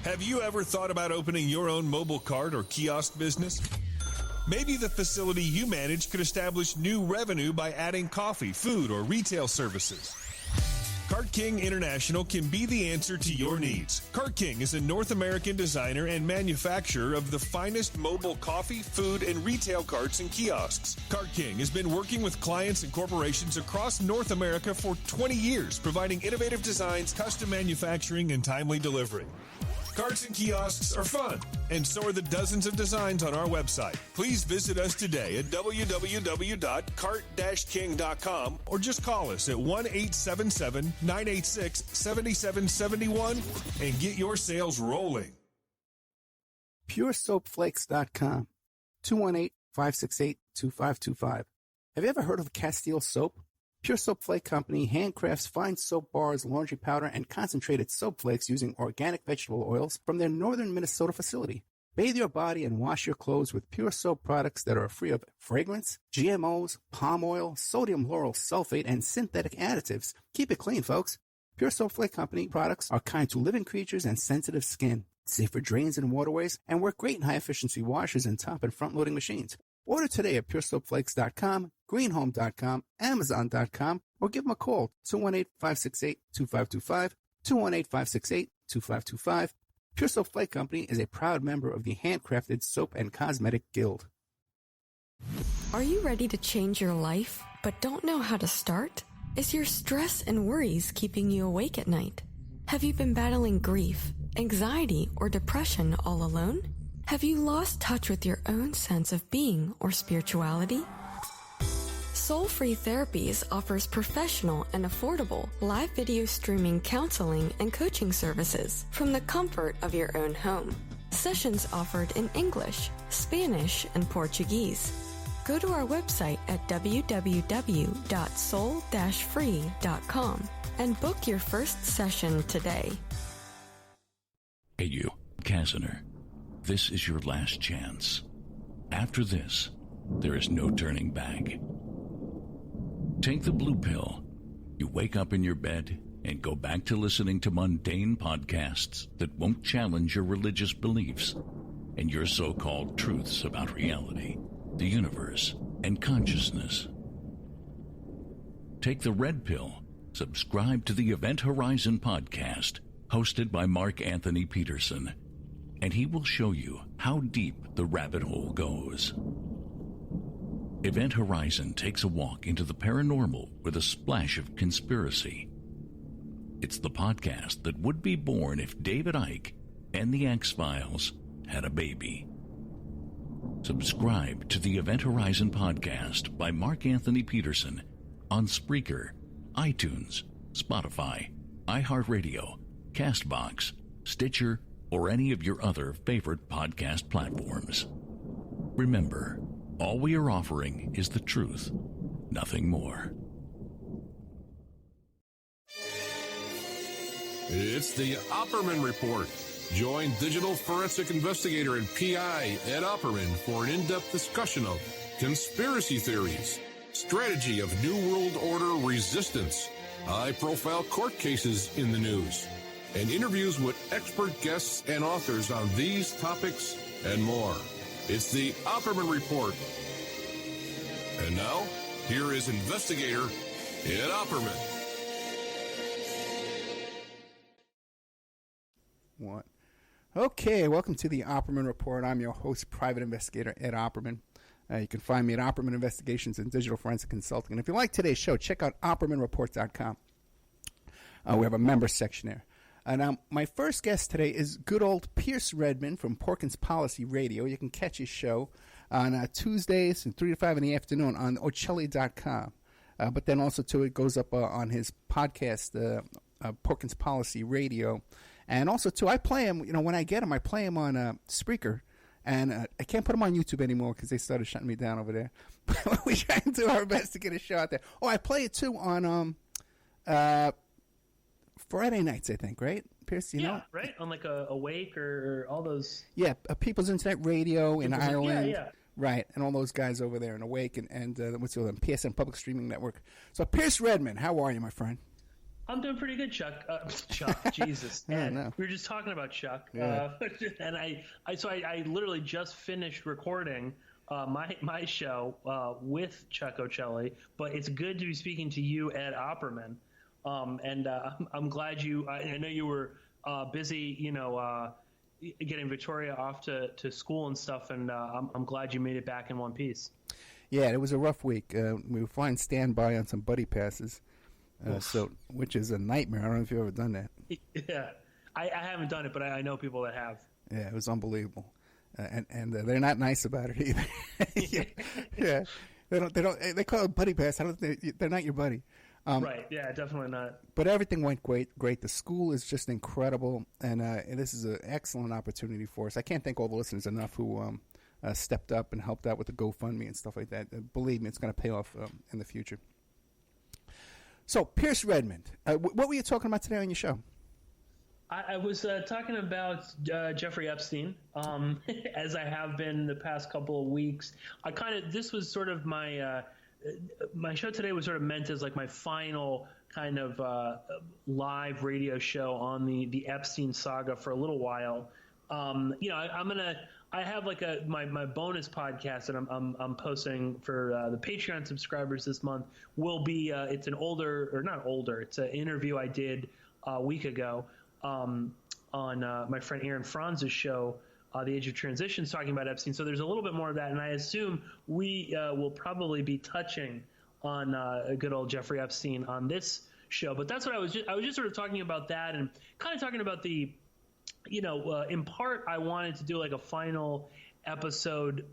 Have you ever thought about opening your own mobile cart or kiosk business? Maybe the facility you manage could establish new revenue by adding coffee, food, or retail services. Cart King International can be the answer to your needs. Cart King is a North American designer and manufacturer of the finest mobile coffee, food, and retail carts and kiosks. Cart King has been working with clients and corporations across North America for 20 years, providing innovative designs, custom manufacturing, and timely delivery. Carts and kiosks are fun, and so are the dozens of designs on our website. Please visit us today at www.cart-king.com or just call us at 1-877-986-7771 and get your sales rolling. PureSoapFlakes.com, 218-568-2525. Have you ever heard of Castile Soap? Pure Soap Flake Company handcrafts fine soap bars, laundry powder, and concentrated soap flakes using organic vegetable oils from their northern Minnesota facility. Bathe your body and wash your clothes with Pure Soap products that are free of fragrance, GMOs, palm oil, sodium lauryl sulfate, and synthetic additives. Keep it clean, folks. Pure Soap Flake Company products are kind to living creatures and sensitive skin, safe for drains and waterways, and work great in high-efficiency washers and top and front-loading machines. Order today at PureSoapFlakes.com, greenhome.com, Amazon.com, or give them a call, 218-568-2525, 218-568-2525. Pure Soap Flake Company is a proud member of the Handcrafted Soap and Cosmetic Guild. Are you ready to change your life, but don't know how to start? Is your stress and worries keeping you awake at night? Have you been battling grief, anxiety, or depression all alone? Have you lost touch with your own sense of being or spirituality? Soul Free Therapies offers professional and affordable live video streaming counseling and coaching services from the comfort of your own home. Sessions offered in English, Spanish, and Portuguese. Go to our website at www.soul-free.com and book your first session today. Hey you, Kaziner. This is your last chance. After this, there is no turning back. Take the blue pill. You wake up in your bed and go back to listening to mundane podcasts that won't challenge your religious beliefs and your so-called truths about reality, the universe, and consciousness. Take the red pill. Subscribe to the Event Horizon podcast, hosted by Mark Anthony Peterson, and he will show you how deep the rabbit hole goes. Event Horizon takes a walk into the paranormal with a splash of conspiracy. It's the podcast that would be born if David Icke and the X-Files had a baby. Subscribe to the Event Horizon podcast by Mark Anthony Peterson on Spreaker, iTunes, Spotify, iHeartRadio, CastBox, Stitcher, or any of your other favorite podcast platforms. Remember, all we are offering is the truth, nothing more. It's the Opperman Report. Join digital forensic investigator and PI Ed Opperman for an in-depth discussion of conspiracy theories, strategy of New World Order resistance, high-profile court cases in the news, and interviews with expert guests and authors on these topics and more. It's the Opperman Report. And now, here is investigator Ed Opperman. What? Okay, welcome to the Opperman Report. I'm your host, private investigator Ed Opperman. You can find me at Opperman Investigations and Digital Forensic Consulting. And if you like today's show, check out OppermanReport.com. We have a member section there. Now, my first guest today is good old Pearse Redmond from Porkins Policy Radio. You can catch his show on Tuesdays from 3 to 5 in the afternoon on Ocelli.com. But then also, too, it goes up on his podcast, Porkins Policy Radio. And also, too, I play him, when I get him, I play him on Spreaker. And I can't put him on YouTube anymore because they started shutting me down over there. But we try to do our best to get a show out there. Oh, I play it, too, on Friday nights, I think, right? Pearse, you know? Right? On like Awake or all those. Yeah, People's Internet Radio in Ireland. Yeah. Right, and all those guys over there in Awake and what's the other one? PSN Public Streaming Network. So, Pearse Redmond, how are you, my friend? I'm doing pretty good, Chuck. Chuck, Jesus, man. No. We were just talking about Chuck, Yeah. and I literally just finished recording my show with Chuck Ocelli. But it's good to be speaking to you, Ed Opperman, and I'm glad you. I know you were busy, getting Victoria off to school and stuff, and I'm glad you made it back in one piece. Yeah, it was a rough week. We were flying standby on some buddy passes, which is a nightmare. I don't know if you've ever done that. Yeah, I haven't done it, but I know people that have. Yeah, it was unbelievable, and they're not nice about it either. yeah, they call it buddy pass. They're not your buddy. Right. Yeah, definitely not. But everything went great. The school is just incredible, and this is an excellent opportunity for us. I can't thank all the listeners enough who stepped up and helped out with the GoFundMe and stuff like that. Believe me, it's going to pay off in the future. So, Pearse Redmond, what were you talking about today on your show? I was talking about Jeffrey Epstein, as I have been the past couple of weeks. This was sort of my show today was sort of meant as like my final kind of live radio show on the Epstein saga for a little while. I have like my bonus podcast that I'm posting for the Patreon subscribers this month will be it's an it's an interview I did a week ago on my friend Aaron Franz's show, The Age of Transitions, talking about Epstein. So there's a little bit more of that, and I assume we will probably be touching on good old Jeffrey Epstein on this show. But that's what I was just sort of talking about that, and kind of talking about the. In part, I wanted to do like a final episode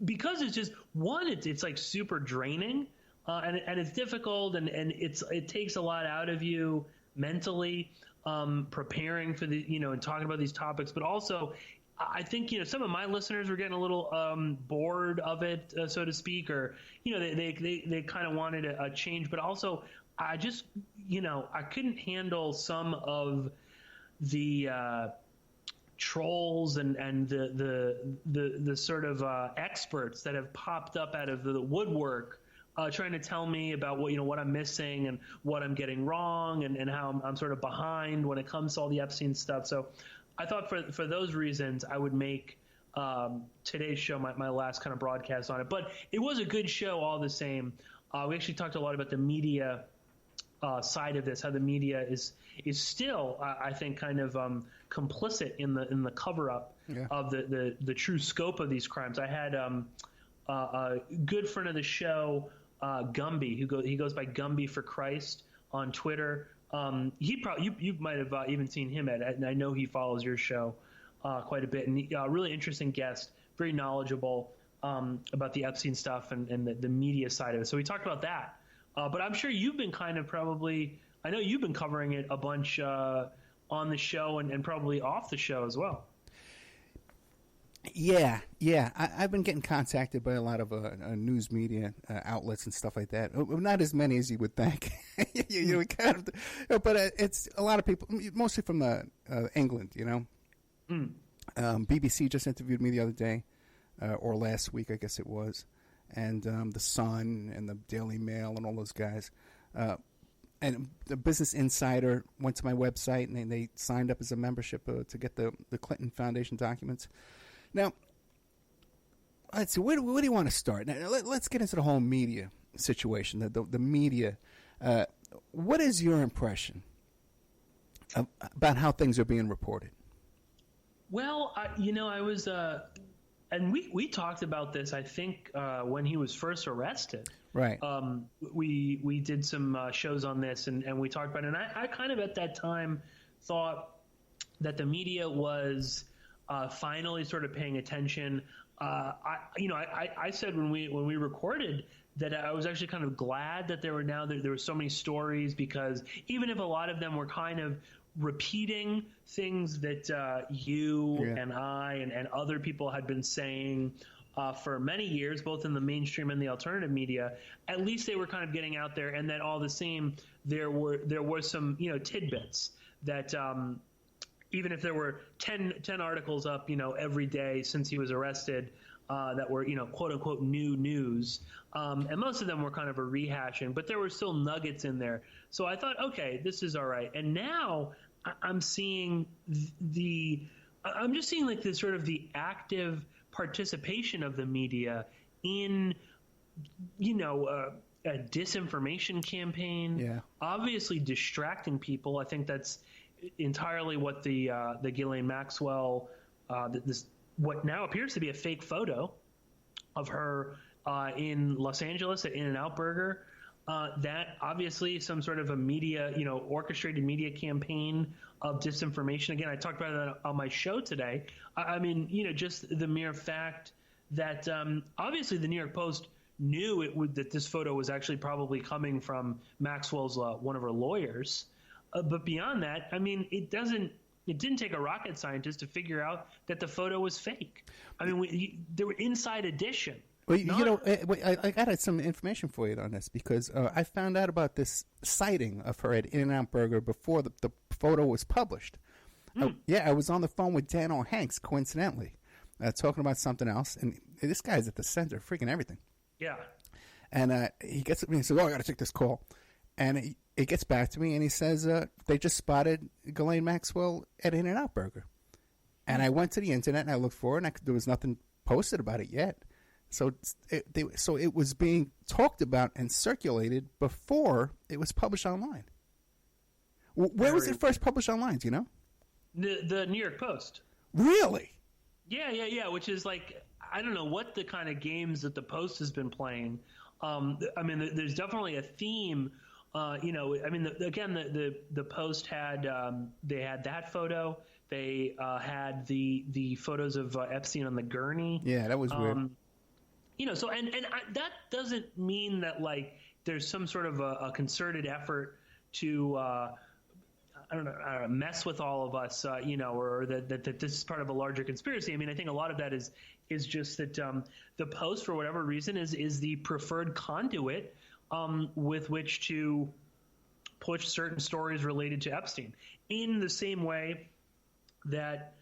because it's just it's like super draining, and it's difficult, and it takes a lot out of you mentally, preparing for and talking about these topics. But also, I think some of my listeners were getting a little bored of it, so to speak, or they kind of wanted a change. But also, I just I couldn't handle some of the trolls and the sort of experts that have popped up out of the woodwork, trying to tell me about what I'm missing and what I'm getting wrong and how I'm sort of behind when it comes to all the Epstein stuff. So I thought for those reasons I would make today's show my last kind of broadcast on it. But it was a good show all the same. We actually talked a lot about the media side of this, how the media is still, I think, kind of complicit in the cover up of the true scope of these crimes. I had a good friend of the show, Gumby, he goes by Gumby for Christ on Twitter. You might have even seen him and I know he follows your show quite a bit, and really interesting guest, very knowledgeable about the Epstein stuff and the media side of it. So we talked about that. But I'm sure you've been kind of I know you've been covering it a bunch on the show and probably off the show as well. Yeah. I've been getting contacted by a lot of news media outlets and stuff like that. Not as many as you would think. But it's a lot of people, mostly from England, BBC just interviewed me the other day, or last week, I guess it was. And the Sun and the Daily Mail and all those guys. And the Business Insider went to my website and they signed up as a membership to get the Clinton Foundation documents. Now, let's see, where do you want to start? Now, let's get into the whole media situation, the media. What is your impression about how things are being reported? Well, I was... And we talked about this, I think, when he was first arrested. Right. We did some shows on this, and we talked about it. And I kind of at that time thought that the media was finally sort of paying attention. I said when we recorded that I was actually kind of glad that there were so many stories, because even if a lot of them were kind of repeating things that you and I and other people had been saying for many years, both in the mainstream and the alternative media, at least they were kind of getting out there. And then all the same, there were some tidbits that even if there were 10 articles up every day since he was arrested, that were, quote unquote new news. And most of them were kind of a rehashing, but there were still nuggets in there. So I thought, okay, this is all right. And now I'm seeing I'm just seeing like this sort of the active participation of the media in, a disinformation campaign, obviously distracting people. I think that's entirely what the Ghislaine Maxwell, what now appears to be a fake photo of her in Los Angeles at In-N-Out Burger. That obviously some sort of a media, orchestrated media campaign of disinformation. Again, I talked about that on my show today. I mean, just the mere fact that obviously the New York Post knew that this photo was actually probably coming from Maxwell's one of her lawyers. But beyond that, I mean, it didn't take a rocket scientist to figure out that the photo was fake. I mean, there were inside edition. Well, I got some information for you on this because I found out about this sighting of her at In-N-Out Burger before the photo was published. I was on the phone with Dan O'Hanks, coincidentally, talking about something else, and this guy's at the center of freaking everything. Yeah. And he gets at me and says, I got to take this call. And he gets back to me and he says, they just spotted Ghislaine Maxwell at In-N-Out Burger. And I went to the internet and I looked for it, and there was nothing posted about it yet. So it was being talked about and circulated before it was published online. Where was it first published online? Do you know? The New York Post. Really? Yeah. Which is like, I don't know what the kind of games that the Post has been playing. I mean, there's definitely a theme. I mean, the Post had they had that photo. They had the photos of Epstein on the gurney. Yeah, that was weird. So that doesn't mean that like there's some sort of a concerted effort to I don't know, mess with all of us, or that this is part of a larger conspiracy. I mean, I think a lot of that is just that the Post, for whatever reason, is the preferred conduit with which to push certain stories related to Epstein. In the same way that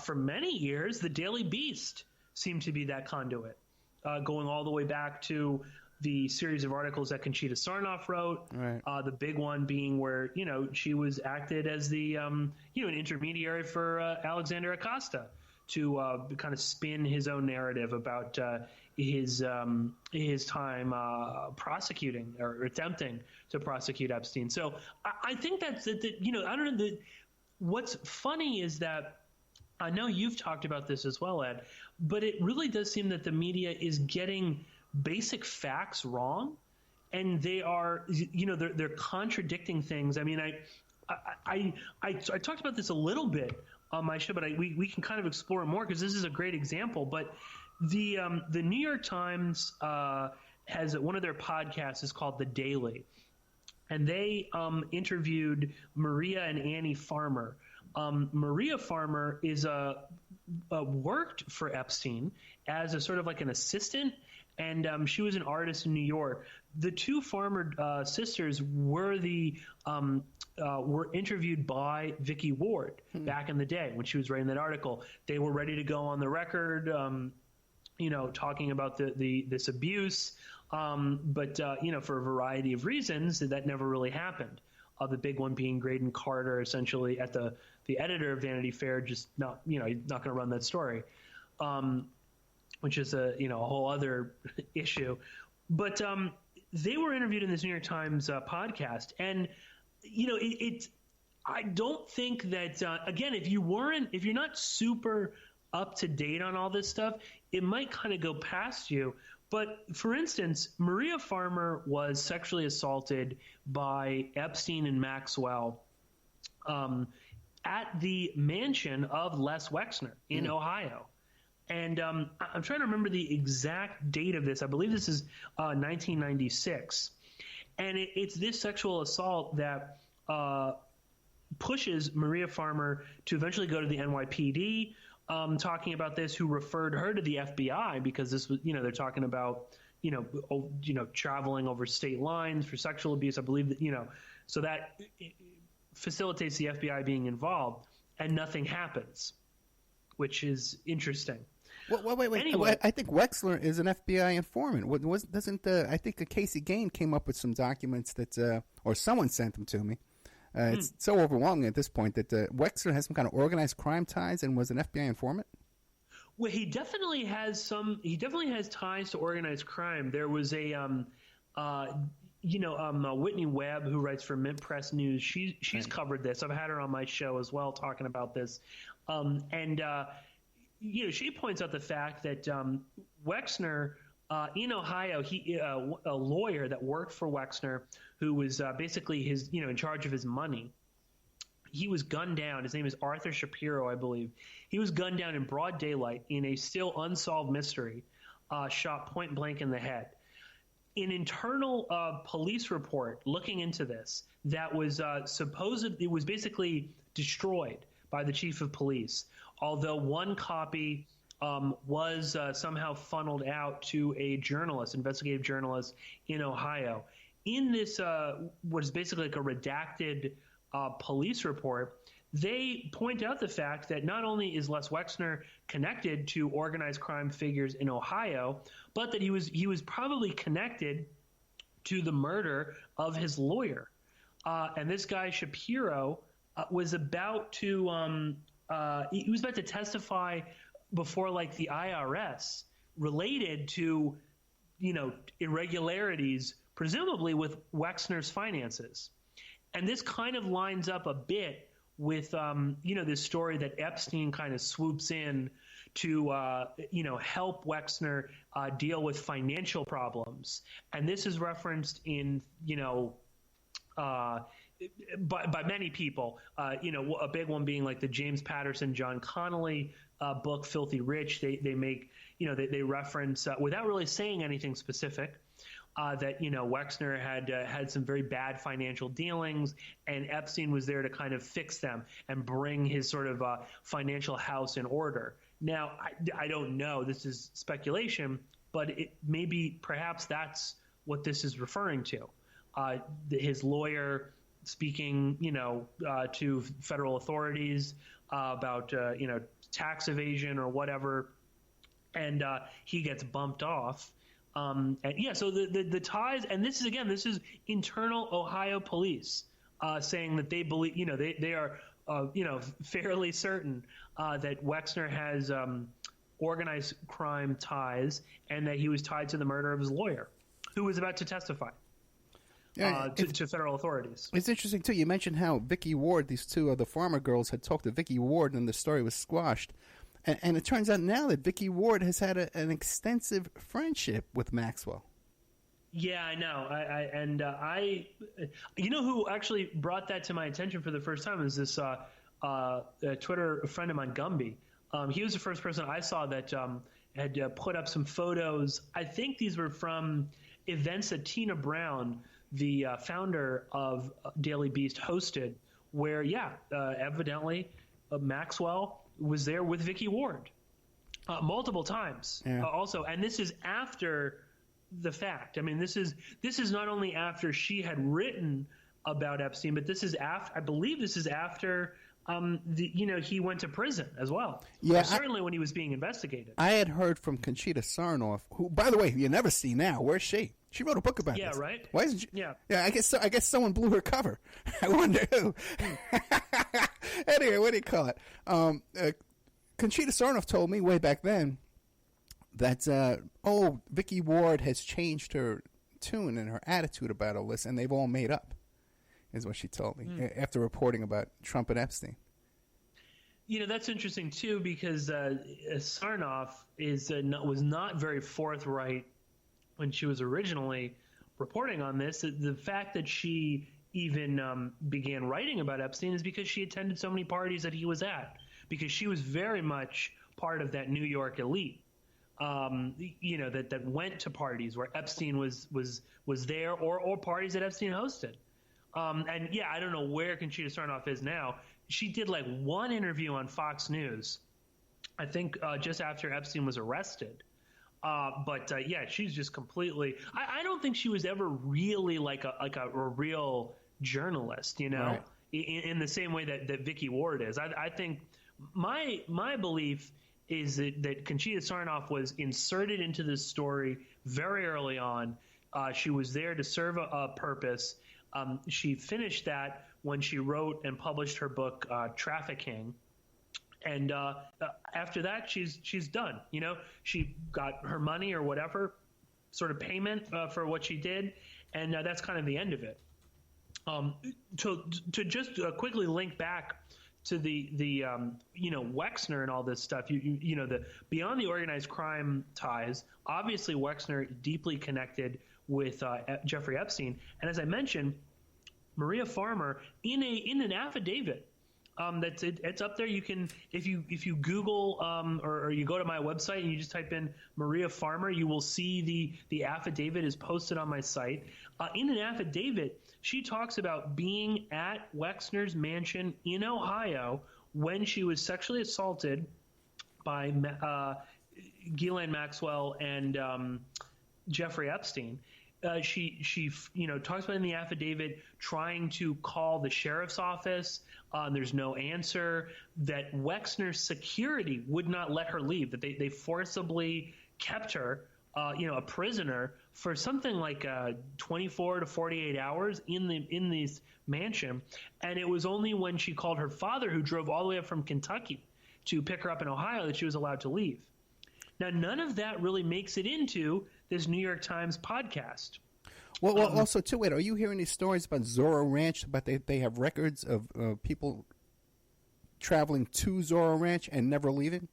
for many years, the Daily Beast seemed to be that conduit, going all the way back to the series of articles that Conchita Sarnoff wrote, right. The big one being where, she was acted as the, an intermediary for Alexander Acosta to kind of spin his own narrative about his time prosecuting or attempting to prosecute Epstein. So I think that's, I don't know, what's funny is that I know you've talked about this as well, Ed, but it really does seem that the media is getting basic facts wrong, and they are, they're contradicting things. I mean, I talked about this a little bit on my show, but we can kind of explore it more because this is a great example. But the New York Times has one of their podcasts is called The Daily, and they interviewed Maria and Annie Farmer. Maria Farmer is worked for Epstein as a sort of like an assistant. And she was an artist in New York. The two Farmer sisters were were interviewed by Vicky Ward back in the day when she was writing that article. They were ready to go on the record, talking about this abuse. But for a variety of reasons, that never really happened. The big one being Graydon Carter, essentially at the editor of Vanity Fair, just he's not going to run that story. Which is a whole other issue, but they were interviewed in this New York Times podcast, and I don't think that again, if you're not super up to date on all this stuff, it might kind of go past you. But for instance, Maria Farmer was sexually assaulted by Epstein and Maxwell at the mansion of Les Wexner in Ohio. And I'm trying to remember the exact date of this. I believe this is 1996. And it's this sexual assault that pushes Maria Farmer to eventually go to the NYPD, talking about this, who referred her to the FBI because this was, they're talking about, traveling over state lines for sexual abuse. I believe that, so that facilitates the FBI being involved, and nothing happens, which is interesting. Wait. Anyway, I think Wexler is an FBI informant. I think Casey Gain came up with some documents that, or someone sent them to me. It's so overwhelming at this point that Wexler has some kind of organized crime ties and was an FBI informant. Well, he definitely has some. He definitely has ties to organized crime. There was a, Whitney Webb, who writes for Mint Press News. She's covered this. I've had her on my show as well, talking about this. She points out the fact that Wexner in Ohio, a lawyer that worked for Wexner, who was basically his, in charge of his money. He was gunned down. His name is Arthur Shapiro, I believe. He was gunned down in broad daylight in a still unsolved mystery, shot point blank in the head. An internal police report looking into this that was it was basically destroyed by the chief of police, although one copy was somehow funneled out to a journalist, investigative journalist in Ohio. In this, what is basically like a redacted police report, they point out the fact that not only is Les Wexner connected to organized crime figures in Ohio, but that he was probably connected to the murder of his lawyer. And this guy Shapiro was about to testify before like the IRS related to irregularities, presumably with Wexner's finances. And this kind of lines up a bit with, this story that Epstein kind of swoops in to, help Wexner deal with financial problems. And this is referenced in, by many people, a big one being like the James Patterson, John Connolly book, Filthy Rich. They make, they reference, without really saying anything specific, that Wexner had some very bad financial dealings, and Epstein was there to kind of fix them and bring his sort of financial house in order. Now, I don't know. This is speculation, but perhaps that's what this is referring to. His lawyer speaking, to federal authorities about tax evasion or whatever, and he gets bumped off. So the ties, and this is internal Ohio police saying that they believe, they are, fairly certain that Wexner has organized crime ties and that he was tied to the murder of his lawyer, who was about to testify to federal authorities. It's interesting, too. You mentioned how Vicky Ward, these two of the farmer girls, had talked to Vicky Ward and the story was squashed. And it turns out now that Vicky Ward has had an extensive friendship with Maxwell. Yeah, I know. Who actually brought that to my attention for the first time is this Twitter friend of mine, Gumby. He was the first person I saw that had put up some photos. I think these were from events that Tina Brown, the founder of Daily Beast, hosted, where, evidently Maxwell was there with Vicky Ward multiple times. Also, and this is after the fact. I mean, this is not only after she had written about Epstein, but this is after. I believe this is after he went to prison as well. Yeah, certainly when he was being investigated. I had heard from Conchita Sarnoff, who, by the way, you never see now. Where's she? She wrote a book about this. Yeah, right. Why isn't she? Yeah. Yeah, I guess someone blew her cover. I wonder who. Anyway, what do you call it? Conchita Sarnoff told me way back then that Vicky Ward has changed her tune and her attitude about all this, and they've all made up, is what she told me after reporting about Trump and Epstein. That's interesting too, because Sarnoff was not very forthright when she was originally reporting on this. The fact that she even began writing about Epstein is because she attended so many parties that he was at, because she was very much part of that New York elite, that went to parties where Epstein was there, or parties that Epstein hosted. I don't know where Conchita Sarnoff is now. She did like one interview on Fox News, I think just after Epstein was arrested. She's just completely. I don't think she was ever really like a real journalist, right. in the same way that Vicky Ward is. I think my belief is that Conchita Sarnoff was inserted into this story very early on. She was there to serve a purpose. She finished that when she wrote and published her book, Trafficking. And after that, she's done. She got her money or whatever sort of payment for what she did, and that's kind of the end of it. To just quickly link back to the Wexner and all this stuff, the beyond the organized crime ties. Obviously, Wexner deeply connected with Jeffrey Epstein, and as I mentioned, Maria Farmer in an affidavit. It's up there. You can if you Google or you go to my website and you just type in Maria Farmer, you will see the affidavit is posted on my site. In an affidavit, she talks about being at Wexner's mansion in Ohio when she was sexually assaulted by Ghislaine Maxwell and Jeffrey Epstein. She talks about in the affidavit trying to call the sheriff's office. There's no answer. That Wexner's security would not let her leave. That they forcibly kept her, a prisoner for something like 24 to 48 hours in this mansion. And it was only when she called her father, who drove all the way up from Kentucky to pick her up in Ohio, that she was allowed to leave. Now, none of that really makes it into this New York Times podcast. Well, also, too, wait, are you hearing these stories about Zorro Ranch, but they have records of people traveling to Zorro Ranch and never leaving?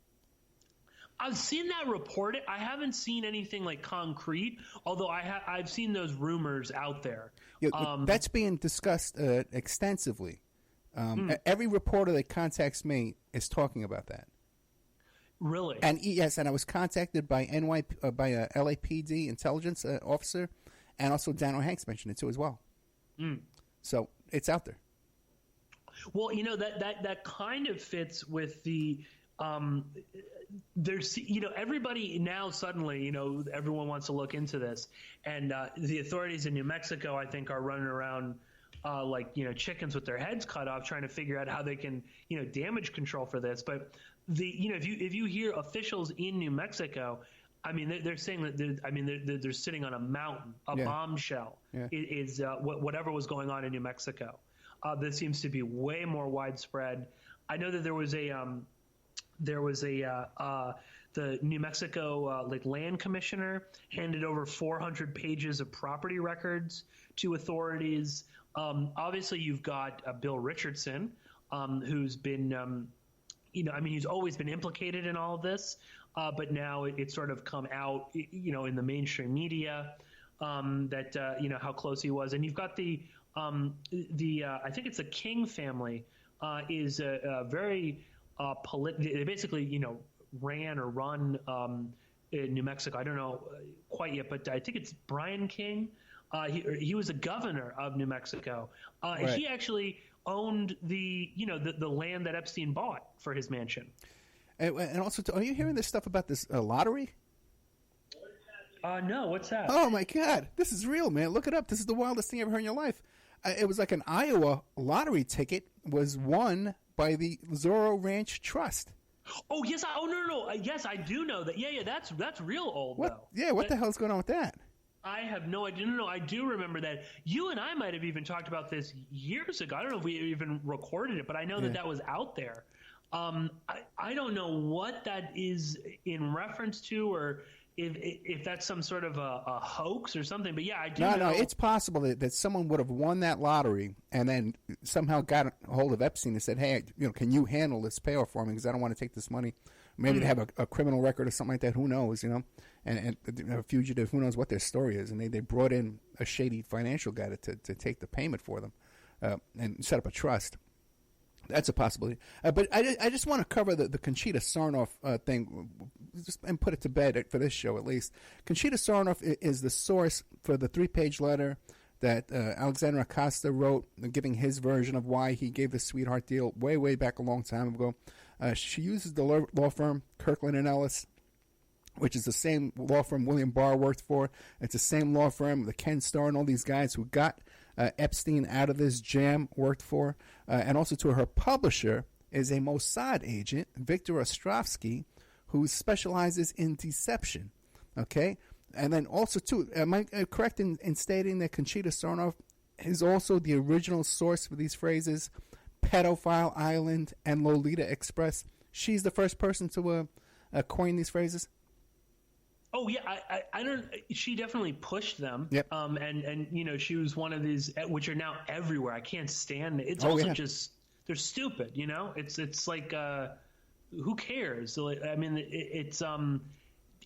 I've seen that reported. I haven't seen anything like concrete, although I've seen those rumors out there. Yeah, that's being discussed extensively. Every reporter that contacts me is talking about that. Really? And yes, and I was contacted by by a LAPD intelligence officer, and also Daniel Hanks mentioned it too as well. So it's out there. Well, that kind of fits with the there's everybody now suddenly everyone wants to look into this, and the authorities in New Mexico, I think, are running around like chickens with their heads cut off, trying to figure out how they can damage control for this. But if you hear officials in New Mexico, I mean they're saying that they're sitting on a mountain, bombshell is whatever was going on in New Mexico. This seems to be way more widespread. I know that there was the New Mexico land commissioner handed over 400 pages of property records to authorities. Obviously, you've got Bill Richardson, who's been, he's always been implicated in all of this, but now it's sort of come out, in the mainstream media that how close he was. And you've got the I think it's the King family is a very they basically ran or run in New Mexico. I don't know quite yet, but I think it's Brian King. He was the governor of New Mexico. Right. He actually owned the land that Epstein bought for his mansion. And also, are you hearing this stuff about this lottery? No, what's that? Oh my God, this is real, man! Look it up. This is the wildest thing you ever heard in your life. It was like an Iowa lottery ticket was won by the Zorro Ranch Trust. Oh yes, no. Yes, I do know that. Yeah, that's real old though. Yeah, what the hell's going on with that? I have no idea. No, I do remember that. You and I might have even talked about this years ago. I don't know if we even recorded it, but I know that was out there. I don't know what that is in reference to, or if that's some sort of a hoax or something. But yeah, I do know. No, it's possible that someone would have won that lottery and then somehow got a hold of Epstein and said, hey, can you handle this payoff for me, because I don't want to take this money. Maybe they have a criminal record or something like that. Who knows, and a fugitive, who knows what their story is. And they brought in a shady financial guy to take the payment for them and set up a trust. That's a possibility. But I just want to cover the Conchita Sarnoff thing and put it to bed for this show at least. Conchita Sarnoff is the source for the 3-page letter that Alexander Acosta wrote, giving his version of why he gave the sweetheart deal way back a long time ago. She uses the law firm Kirkland & Ellis, which is the same law firm William Barr worked for. It's the same law firm the Ken Starr and all these guys who got Epstein out of this jam worked for. And also to her publisher is a Mossad agent, Victor Ostrovsky, who specializes in deception. Okay? And then also, too, am I correct in stating that Conchita Sarnoff is also the original source for these phrases, Pedophile Island and Lolita Express? She's the first person to coin these phrases? Oh yeah, I don't. She definitely pushed them. Yep. And you know, she was one of these which are now everywhere. I can't stand it. It's just they're stupid. You know, it's like who cares? So, I mean, it's and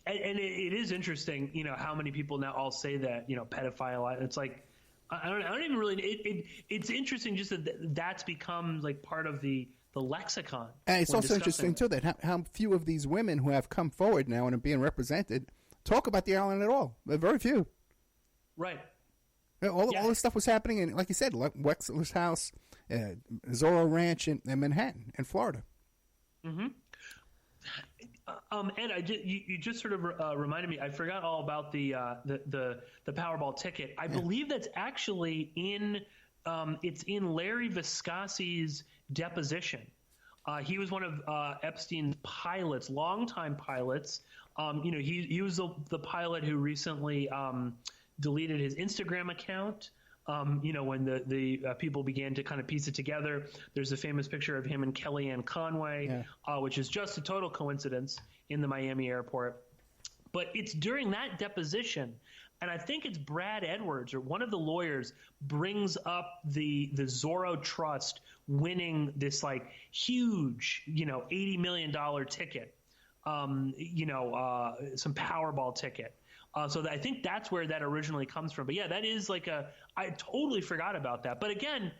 it is interesting. You know how many people now all say that, you know, pedophile. It's like I don't even really. It's interesting just that that's become like part of the lexicon. And it's also interesting, too, that how few of these women who have come forward now and are being represented talk about the island at all. They're very few. Right. All this stuff was happening in, like you said, Wexler's house, Zorro Ranch in Manhattan, in Florida. Mm-hmm. Ed, you just sort of reminded me. I forgot all about the Powerball ticket. I believe that's actually in it's in Larry Viscasi's deposition. He was one of Epstein's pilots, longtime pilots. You know, he was the pilot who recently deleted his Instagram account. You know, when the people began to kind of piece it together. There's a famous picture of him and Kellyanne Conway, which is just a total coincidence in the Miami airport. But it's during that deposition, and I think it's Brad Edwards or one of the lawyers brings up the Zorro Trust winning this like huge, you know, $80 million ticket, you know, some Powerball ticket. So I think that's where that originally comes from. But yeah, that is like I totally forgot about that. But again,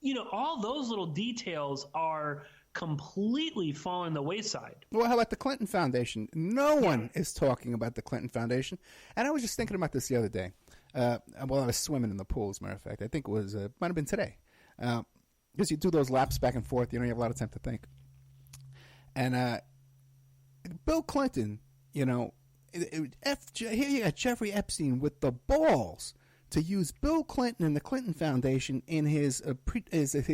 you know, all those little details are completely falling the wayside. Well, how about the Clinton Foundation? No one is talking about the Clinton Foundation. And I was just thinking about this the other day. Well, I was swimming in the pool, as a matter of fact. I think it was, might have been today. Because you do those laps back and forth, you know, you have a lot of time to think. And Bill Clinton, you know, here you got Jeffrey Epstein with the balls to use Bill Clinton and the Clinton Foundation in his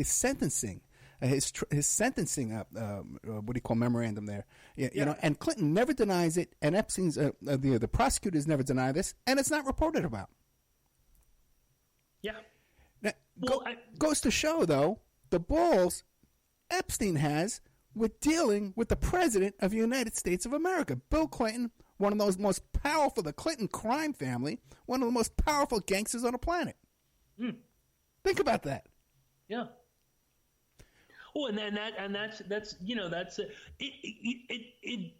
sentencing. His sentencing, what do you call memorandum there? You know, and Clinton never denies it, and Epstein's the prosecutors never deny this, and it's not reported about. Yeah. Now, goes to show, though, the balls Epstein has with dealing with the president of the United States of America, Bill Clinton, one of those most powerful, the Clinton crime family, one of the most powerful gangsters on the planet. Think about that. Yeah. Oh, and that's you know, that's it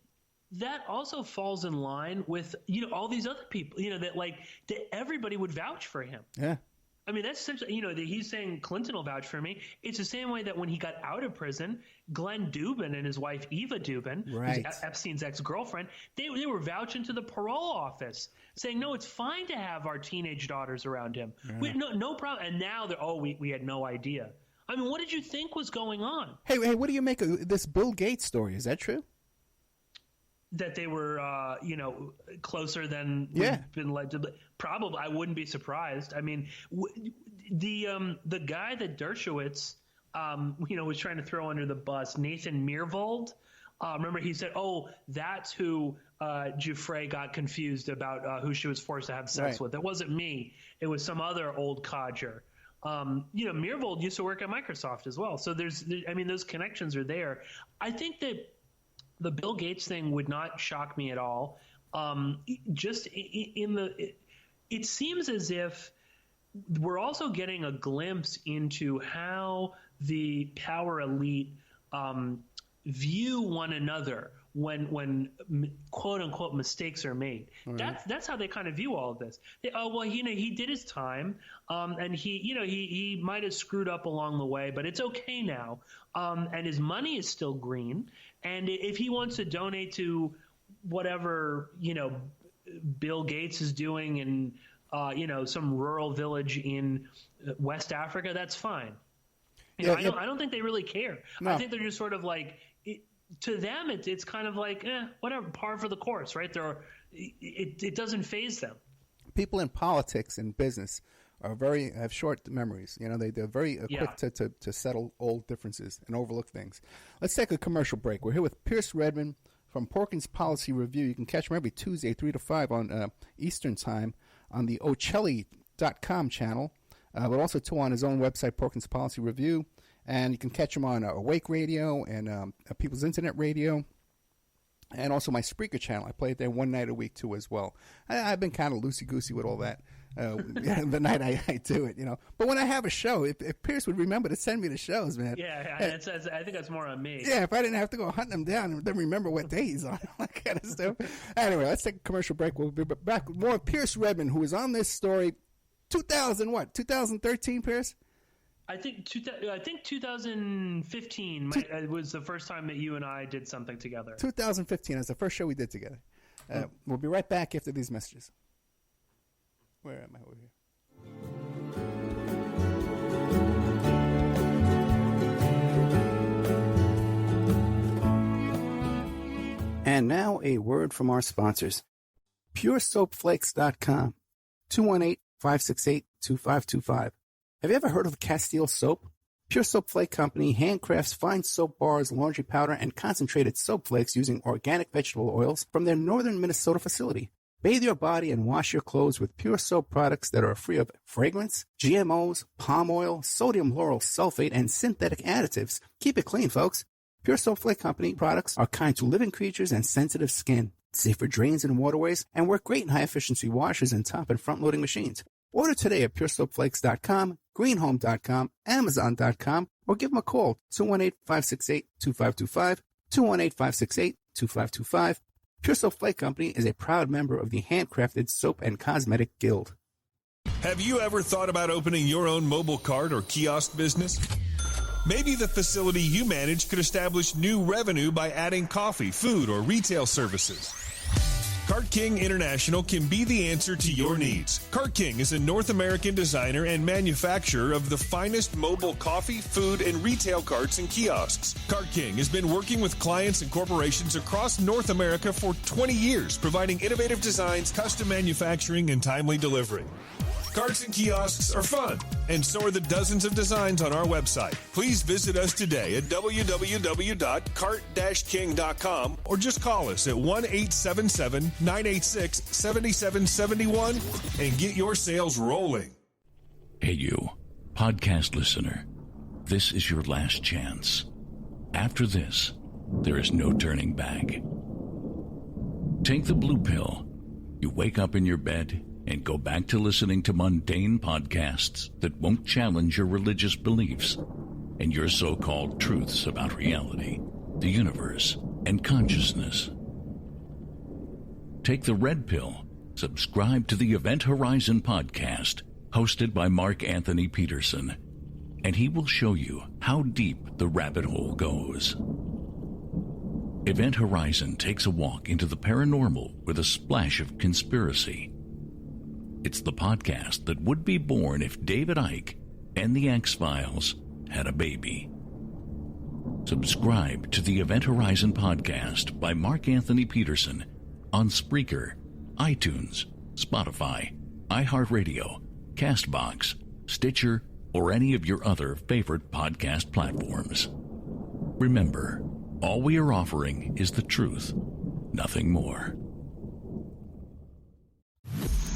that also falls in line with, you know, all these other people, you know, that everybody would vouch for him. Yeah. I mean, that's essentially, you know, that he's saying Clinton will vouch for me. It's the same way that when he got out of prison, Glenn Dubin and his wife Eva Dubin, who's Epstein's ex-girlfriend, they were vouching to the parole office, saying, no, it's fine to have our teenage daughters around him. Yeah. No problem. And now we had no idea. I mean, what did you think was going on? Hey, what do you make of this Bill Gates story? Is that true? That they were, you know, closer than we've been led to. Probably, I wouldn't be surprised. I mean, the guy that Dershowitz, you know, was trying to throw under the bus, Nathan Myhrvold. Remember, he said, "Oh, that's who Giuffre got confused about who she was forced to have sex with. It wasn't me. It was some other old codger." You know, Myhrvold used to work at Microsoft as well. So I mean, those connections are there. I think that the Bill Gates thing would not shock me at all. It seems as if we're also getting a glimpse into how the power elite view one another when quote unquote mistakes are made. Right. That's how they kind of view all of this. Well, you know, he did his time, and he might have screwed up along the way, but it's okay now. And his money is still green. And if he wants to donate to whatever, you know, Bill Gates is doing in you know, some rural village in West Africa, that's fine. You know, I don't think they really care. No. I think they're just sort of like, to them, it's kind of like, whatever, par for the course, right? It doesn't faze them. People in politics and business have short memories. You know, they're very quick to settle old differences and overlook things. Let's take a commercial break. We're here with Pearse Redmond, from Porkins Policy Review. You can catch him every Tuesday, 3 to 5 on Eastern Time on the Ocelli.com channel, but also, too, on his own website, Porkins Policy Review. And you can catch him on Awake Radio and People's Internet Radio, and also my Spreaker channel. I play it there one night a week, too, as well. I've been kind of loosey-goosey with all that. The night I do it, But when I have a show, if Pearse would remember to send me the shows, man. Yeah, I think that's more on me. Yeah, if I didn't have to go hunt them down and then remember what day he's on, that kind of stuff. Anyway, let's take a commercial break. We'll be back with more of Pearse Redmond, who was on this story 2013, Pearse? I think 2015 was the first time that you and I did something together. 2015 is the first show we did together. We'll be right back after these messages. Where am I over here? And now a word from our sponsors. PureSoapFlakes.com, 218-568-2525. Have you ever heard of Castile Soap? Pure Soap Flake Company handcrafts fine soap bars, laundry powder, and concentrated soap flakes using organic vegetable oils from their northern Minnesota facility. Bathe your body and wash your clothes with pure soap products that are free of fragrance, GMOs, palm oil, sodium lauryl sulfate, and synthetic additives. Keep it clean, folks. Pure Soap Flake Company products are kind to living creatures and sensitive skin, safe for drains and waterways, and work great in high-efficiency washers and top and front-loading machines. Order today at PureSoapFlakes.com, GreenHome.com, Amazon.com, or give them a call, 218-568-2525, 218-568-2525. Pure Soap Flake Company is a proud member of the Handcrafted Soap and Cosmetic Guild. Have you ever thought about opening your own mobile cart or kiosk business? Maybe the facility you manage could establish new revenue by adding coffee, food, or retail services. Cart King International can be the answer to your needs. Cart King is a North American designer and manufacturer of the finest mobile coffee, food, and retail carts and kiosks. Cart King has been working with clients and corporations across North America for 20 years, providing innovative designs, custom manufacturing, and timely delivery. Carts and kiosks are fun, and so are the dozens of designs on our website. Please visit us today at www.cart-king.com or just call us at 1-877-986-7771 and get your sales rolling. Hey, you, podcast listener. This is your last chance. After this, there is no turning back. Take the blue pill. You wake up in your bed and go back to listening to mundane podcasts that won't challenge your religious beliefs and your so-called truths about reality, the universe, and consciousness. Take the red pill. Subscribe to the Event Horizon podcast, hosted by Mark Anthony Peterson, and he will show you how deep the rabbit hole goes. Event Horizon takes a walk into the paranormal with a splash of conspiracy. It's the podcast that would be born if David Icke and the X-Files had a baby. Subscribe to the Event Horizon podcast by Mark Anthony Peterson on Spreaker, iTunes, Spotify, iHeartRadio, CastBox, Stitcher, or any of your other favorite podcast platforms. Remember, all we are offering is the truth, nothing more.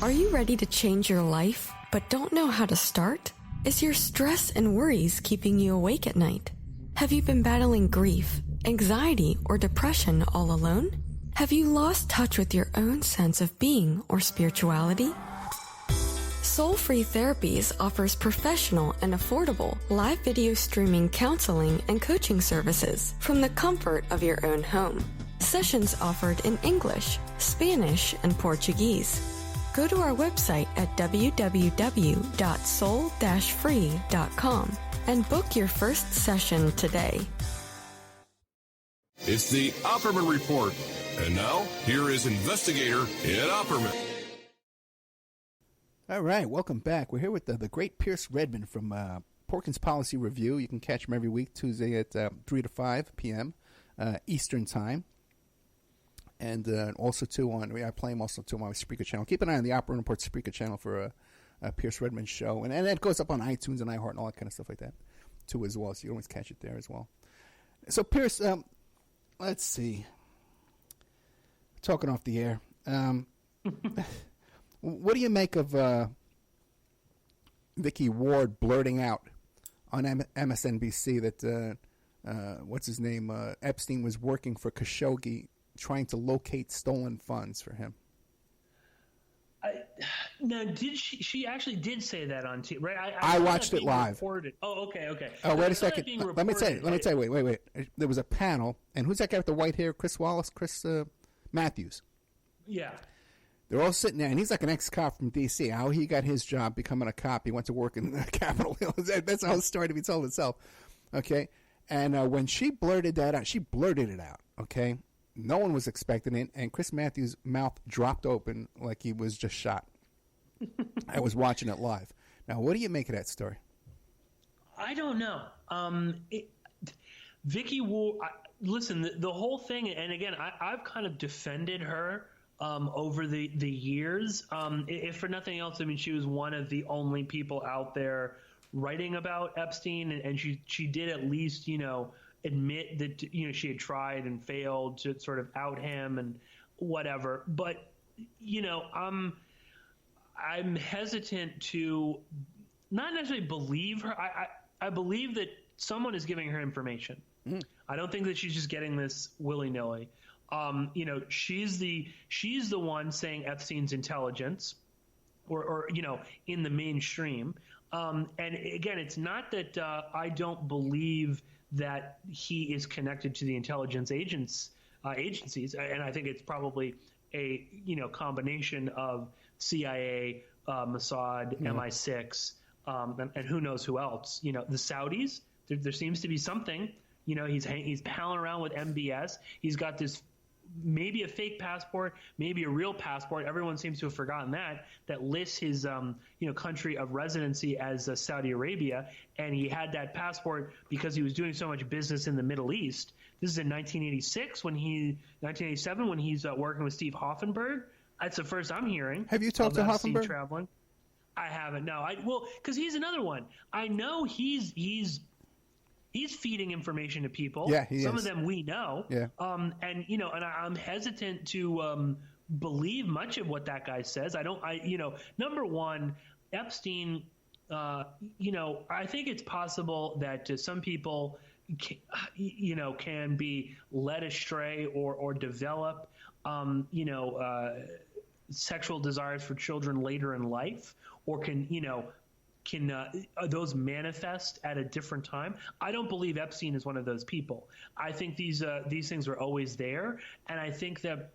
Are you ready to change your life, but don't know how to start? Is your stress and worries keeping you awake at night? Have you been battling grief, anxiety, or depression all alone? Have you lost touch with your own sense of being or spirituality? Soul Free Therapies offers professional and affordable live video streaming counseling and coaching services from the comfort of your own home. Sessions offered in English, Spanish, and Portuguese. Go to our website at www.soul-free.com and book your first session today. It's the Opperman Report. And now, here is investigator Ed Opperman. All right, welcome back. We're here with the great Pearse Redmond from Porkins Policy Review. You can catch him every week, Tuesday at 3 to 5 p.m. Eastern Time. And also, too, I play him also, too, on my Spreaker channel. Keep an eye on the Opera Report Spreaker channel for a Pearse Redmond show. And it goes up on iTunes and iHeart and all that kind of stuff like that, too, as well. So you can always catch it there as well. So, Pearse, let's see. talking off the air. What do you make of Vicky Ward blurting out on MSNBC that what's his name? Epstein was working for Khashoggi, trying to locate stolen funds for him. Now, did she actually did say that on TV? Right? I watched it live. Reported. Oh, okay. Oh, wait a second. Let me tell you. Wait. There was a panel, and who's that guy with the white hair? Chris Wallace? Chris Matthews. Yeah. They're all sitting there, and he's like an ex-cop from D.C. How he got his job becoming a cop. He went to work in the Capitol Hill. That's how the story to be told itself. Okay? And when she blurted that out, she blurted it out. Okay? No one was expecting it, and Chris Matthews' mouth dropped open like he was just shot. I was watching it live. Now, what do you make of that story? I don't know. Vicky Ward, listen, the whole thing, and again, I've kind of defended her over the years. If for nothing else, I mean, she was one of the only people out there writing about Epstein, and she did at least, admit that, she had tried and failed to sort of out him and whatever. But, I'm hesitant to not necessarily believe her. I believe that someone is giving her information. I don't think that she's just getting this willy-nilly. She's the one saying Epstein's intelligence or in the mainstream. And again, it's not that I don't believe that he is connected to the intelligence agencies. And I think it's probably a, combination of CIA, Mossad, MI6, and who knows who else. The Saudis, there seems to be something. He's palling around with MBS. He's got this maybe a fake passport, maybe a real passport. Everyone seems to have forgotten that lists his country of residency as Saudi Arabia, and he had that passport because he was doing so much business in the Middle East. This is in 1987 when he's working with Steve Hoffenberg. That's the first I'm hearing. Have you talked to Hoffenberg? Traveling. I haven't. No. Because he's another one. I know he's feeding information to people. Yeah, he is. Some of them we know. Yeah. And I'm hesitant to believe much of what that guy says. Number one, Epstein. I think it's possible that some people, can be led astray or develop, sexual desires for children later in life, or can those manifest at a different time? I don't believe Epstein is one of those people. I think these things are always there, and I think that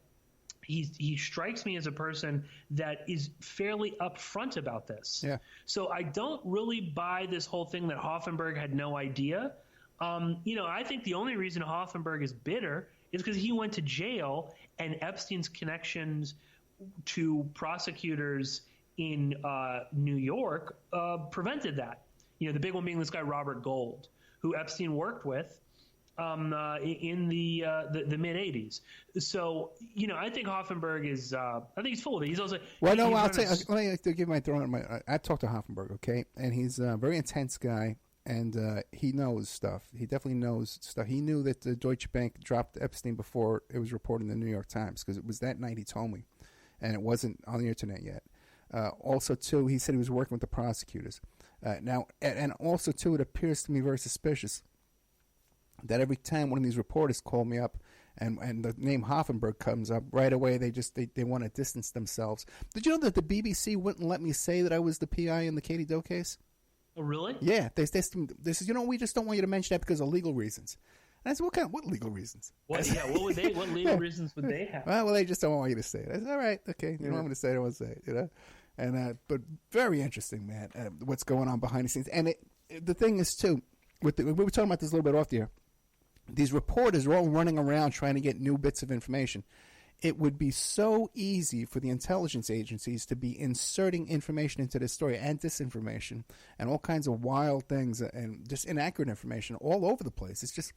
he strikes me as a person that is fairly upfront about this. Yeah. So I don't really buy this whole thing that Hoffenberg had no idea. I think the only reason Hoffenberg is bitter is because he went to jail, and Epstein's connections to prosecutors in New York prevented that. The big one being this guy Robert Gold, who Epstein worked with in the mid '80s. So I think Hoffenberg is. I think he's full of it. He's also. Well, no, I'll tell you. Let me give my throw on my. I talked to Hoffenberg, okay, and he's a very intense guy, and he knows stuff. He definitely knows stuff. He knew that the Deutsche Bank dropped Epstein before it was reported in the New York Times, because it was that night he told me, and it wasn't on the internet yet. Also, too, he said he was working with the prosecutors. Now, and also, too, it appears to me very suspicious that every time one of these reporters call me up and the name Hoffenberg comes up, right away they want to distance themselves. Did you know that the BBC wouldn't let me say that I was the PI in the Katie Doe case? Oh, really? Yeah. They said, we just don't want you to mention that because of legal reasons. And I said, what legal reasons? What legal reasons would they have? Well, they just don't want you to say it. I said, all right, okay. You don't want me to say it, I won't say it, And but very interesting, man, what's going on behind the scenes. And the thing is, too, we were talking about this a little bit off the air. These reporters are all running around trying to get new bits of information. It would be so easy for the intelligence agencies to be inserting information into this story and disinformation and all kinds of wild things and just inaccurate information all over the place. It's just,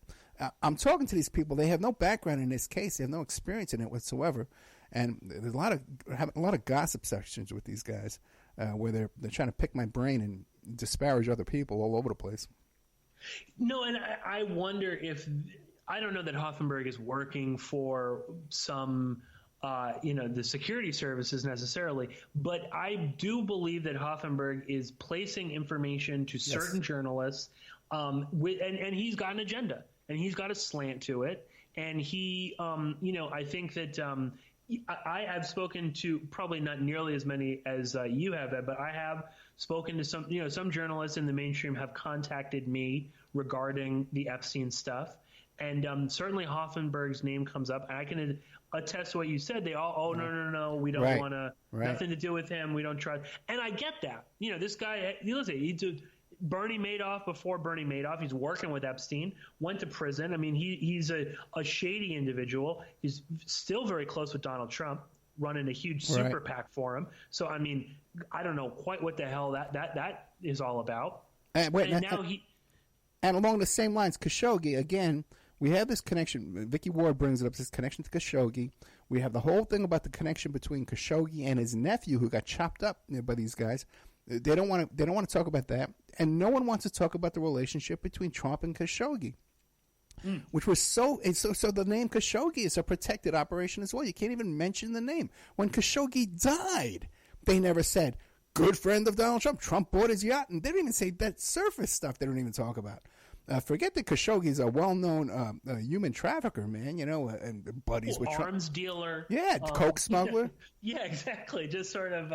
I'm talking to these people. They have no background in this case. They have no experience in it whatsoever. And there's a lot of gossip sections with these guys where they're trying to pick my brain and disparage other people all over the place. No, and I wonder if – I don't know that Hoffenberg is working for some the security services necessarily, but I do believe that Hoffenberg is placing information to certain journalists, and he's got an agenda and he's got a slant to it, and he, I think that I have spoken to probably not nearly as many as you have, Ed, but I have spoken to some journalists in the mainstream have contacted me regarding the Epstein stuff. And certainly Hoffenberg's name comes up. And I can attest to what you said. They all, no, we don't want to, nothing to do with him. We don't trust. And I get that. This guy, listen, he's Bernie Madoff before Bernie Madoff. He's working with Epstein, went to prison. I mean, he's a shady individual. He's still very close with Donald Trump, running a huge super PAC for him. So, I mean, I don't know quite what the hell that is all about. And along the same lines, Khashoggi, again, we have this connection. Vicky Ward brings it up, this connection to Khashoggi. We have the whole thing about the connection between Khashoggi and his nephew, who got chopped up by these guys. They don't want to talk about that, and no one wants to talk about the relationship between Trump and Khashoggi, which was so. The name Khashoggi is a protected operation as well. You can't even mention the name. When Khashoggi died, they never said good friend of Donald Trump. Trump bought his yacht, and they didn't even say that surface stuff. They don't even talk about. Forget that Khashoggi is a well-known human trafficker, man. And buddies with Trump. Arms dealer. Yeah, coke smuggler. Yeah, exactly. Just sort of.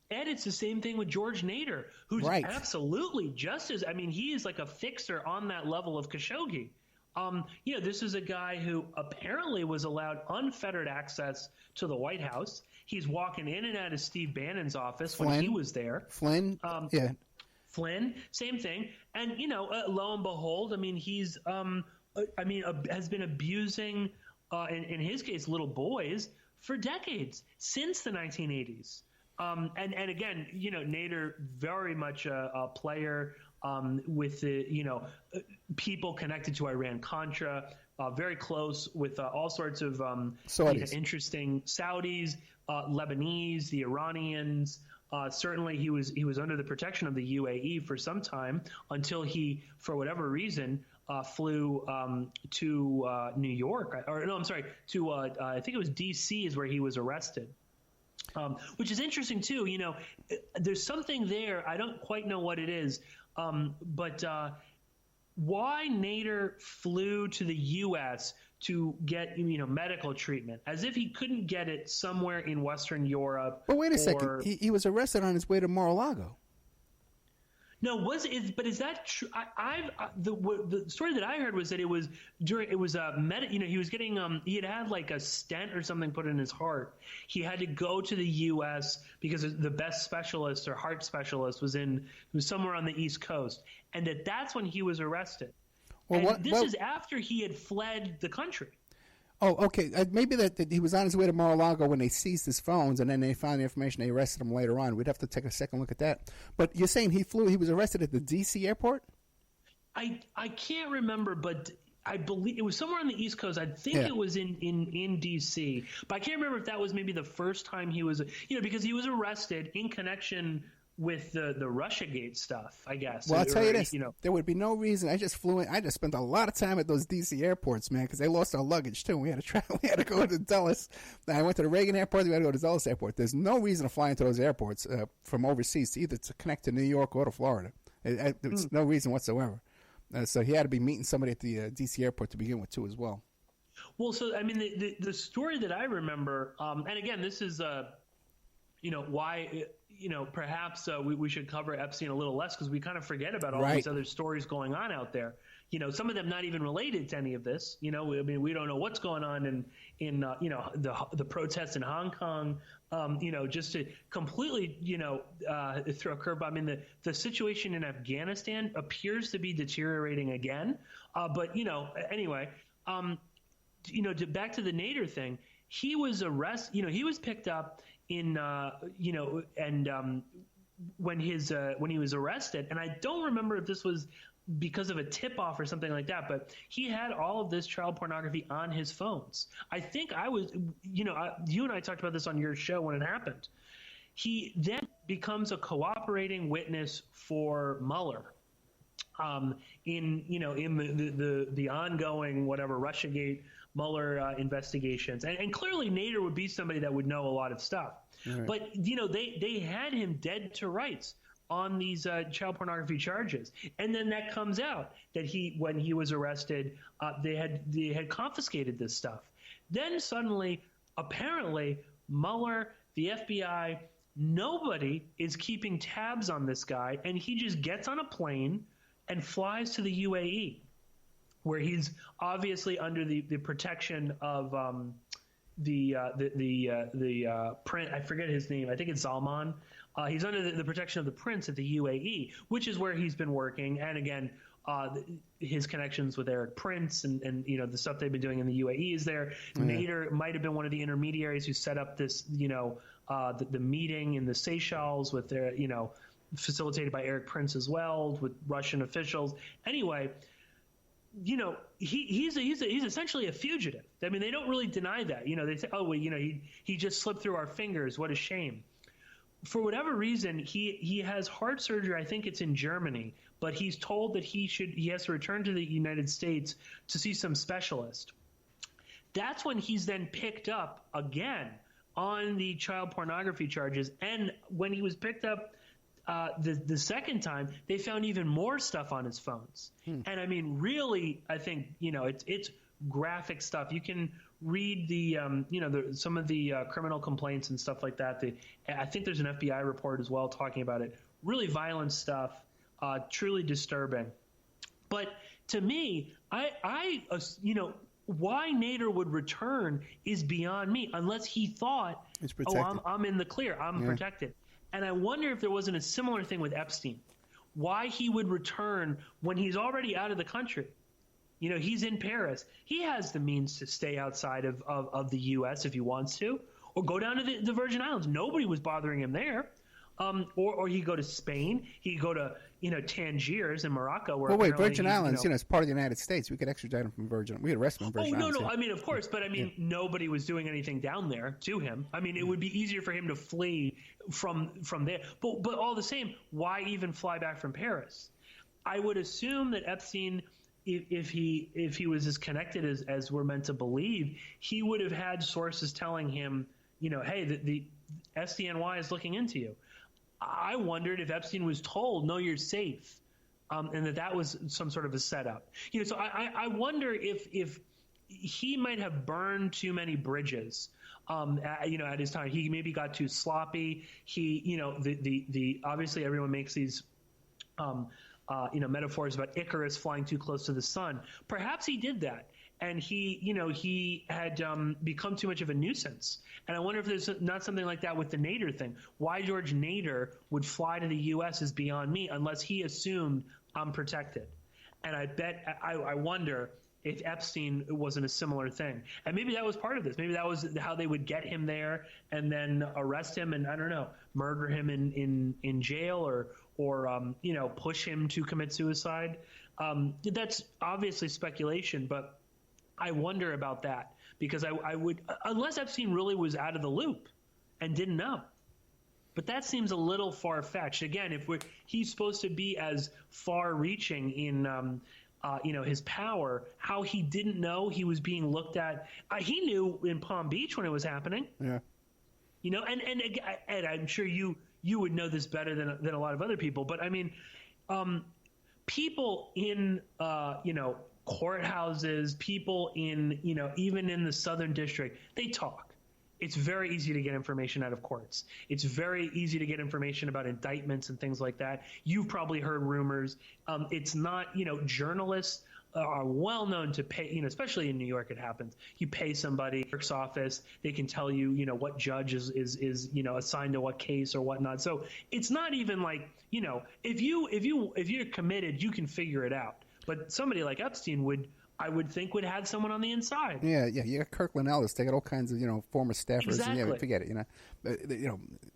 Ed, it's the same thing with George Nader, who's absolutely just as. I mean, he is like a fixer on that level of Khashoggi. This is a guy who apparently was allowed unfettered access to the White House. He's walking in and out of Steve Bannon's office when he was there. Flynn, yeah. Flynn, same thing. And, lo and behold, I mean, he's, has been abusing, in his case, little boys for decades, since the 1980s. And again, Nader, very much a player with the, people connected to Iran-Contra, very close with all sorts of interesting Saudis, Lebanese, the Iranians. Certainly, he was under the protection of the UAE for some time until he, for whatever reason, flew to New York. To I think it was D.C. is where he was arrested. Which is interesting too. There's something there. I don't quite know what it is, but why Nader flew to the U.S. to get medical treatment, as if he couldn't get it somewhere in Western Europe. But wait a second, he was arrested on his way to Mar-a-Lago. No, but is that true? The story that I heard was that he was he was getting he had like a stent or something put in his heart. He had to go to the U.S. because the best specialist or heart specialist was somewhere on the East Coast, and that's when he was arrested. Well, this is after he had fled the country. Oh, okay. Maybe that he was on his way to Mar-a-Lago when they seized his phones, and then they found the information. They arrested him later on. We'd have to take a second look at that. But you're saying he was arrested at the D.C. airport? I can't remember, but I believe it was somewhere on the East Coast. I think it was in D.C. But I can't remember if that was maybe the first time he was, because he was arrested in connection with the Russiagate stuff, I guess. Well, I'll tell you this. There would be no reason. I just flew in. I just spent a lot of time at those D.C. airports, man, because they lost our luggage, too. We had to travel. We had to go to Dulles. I went to the Reagan airport. We had to go to Dulles airport. There's no reason to fly into those airports from overseas, either to connect to New York or to Florida. There's no reason whatsoever. So he had to be meeting somebody at the D.C. airport to begin with, too, as well. Well, so, I mean, the story that I remember, and again, this is, why perhaps we should cover Epstein a little less, because we kind of forget about all these other stories going on out there. Some of them not even related to any of this. I mean, we don't know what's going on in the protests in Hong Kong. Just to completely throw a curveball. I mean, the situation in Afghanistan appears to be deteriorating again. But anyway, back to the Nader thing. He was arrested. He was picked up in when he was arrested, and I don't remember if this was because of a tip-off or something like that, but he had all of this child pornography on his phones. I think you and I talked about this on your show when it happened. He then becomes a cooperating witness for Mueller. in the ongoing whatever Russiagate, Mueller investigations, and clearly Nader would be somebody that would know a lot of stuff. Right. But they had him dead to rights on these child pornography charges, and then that comes out that when he was arrested, they had confiscated this stuff. Then suddenly, apparently, Mueller, the FBI, nobody is keeping tabs on this guy, and he just gets on a plane and flies to the UAE, where he's obviously under the protection of the prince. I forget his name. I think it's Salman. He's under the protection of the prince at the UAE, which is where he's been working. And again, his connections with Eric Prince and the stuff they've been doing in the UAE is there. Mm-hmm. Nader might have been one of the intermediaries who set up this, the meeting in the Seychelles with their, facilitated by Eric Prince as well, with Russian officials. Anyway, he's essentially a fugitive. I mean, they don't really deny that. They say, oh, well, he just slipped through our fingers. What a shame. For whatever reason, he has heart surgery. I think it's in Germany, but he's told that he has to return to the United States to see some specialist. That's when he's then picked up again on the child pornography charges. And when he was picked up the second time, they found even more stuff on his phones. And I mean, really, I think, it's graphic stuff. You can read some of the criminal complaints and stuff like that. I think there's an FBI report as well talking about it. Really violent stuff, truly disturbing. But to me, why Nader would return is beyond me, unless he thought, I'm in the clear, I'm protected. And I wonder if there wasn't a similar thing with Epstein. Why he would return when he's already out of the country. He's in Paris. He has the means to stay outside of the U.S. if he wants to, or go down to the Virgin Islands. Nobody was bothering him there. Or he go to Spain. He go to Tangiers in Morocco. Where Virgin Islands, it's part of the United States. We could extradite him from Virgin. We could arrest him in Virgin Islands. I mean, of course, but I mean, nobody was doing anything down there to him. I mean, it would be easier for him to flee from there. But all the same, why even fly back from Paris? I would assume that Epstein, if he was as connected as we're meant to believe, he would have had sources telling him, hey, the SDNY is looking into you. I wondered if Epstein was told, no, you're safe, and that was some sort of a setup. So I wonder if he might have burned too many bridges, at his time. He maybe got too sloppy. He, the obviously everyone makes these, metaphors about Icarus flying too close to the sun. Perhaps he did that. And he had become too much of a nuisance. And I wonder if there's not something like that with the Nader thing. Why George Nader would fly to the U.S. is beyond me, unless he assumed I'm protected. And I wonder if Epstein wasn't a similar thing. And maybe that was part of this. Maybe that was how they would get him there and then arrest him and, I don't know, murder him in jail or push him to commit suicide. That's obviously speculation, but I wonder about that, because I would, unless Epstein really was out of the loop and didn't know. But that seems a little far-fetched. Again, if he's supposed to be as far-reaching in his power, how he didn't know he was being looked at. He knew in Palm Beach when it was happening. Yeah. And I'm sure you would know this better than a lot of other people. But I mean, people in courthouses, people in, even in the Southern District, they talk. It's very easy to get information out of courts. It's very easy to get information about indictments and things like that. You've probably heard rumors. It's not, journalists are well known to pay, especially in New York it happens. You pay somebody, clerk's office, they can tell you, what judge is assigned to what case or whatnot. So it's not even like, if you're committed, you can figure it out. But somebody like Epstein I would think would have someone on the inside. Yeah. You got Kirkland Ellis. They got all kinds of, former staffers. Exactly. And forget it,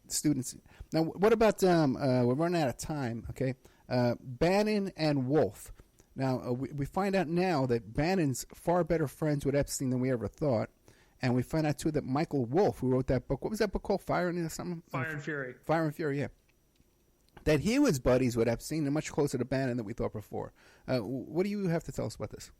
students. Now, what about, we're running out of time, okay? Bannon and Wolf. Now, we find out now that Bannon's far better friends with Epstein than we ever thought. And we find out, too, that Michael Wolff, who wrote that book, what was that book called? Fire and something? Fire and Fury. Fire and Fury, yeah. that he was buddies with Epstein and much closer to Bannon than we thought before. What do you have to tell us about this?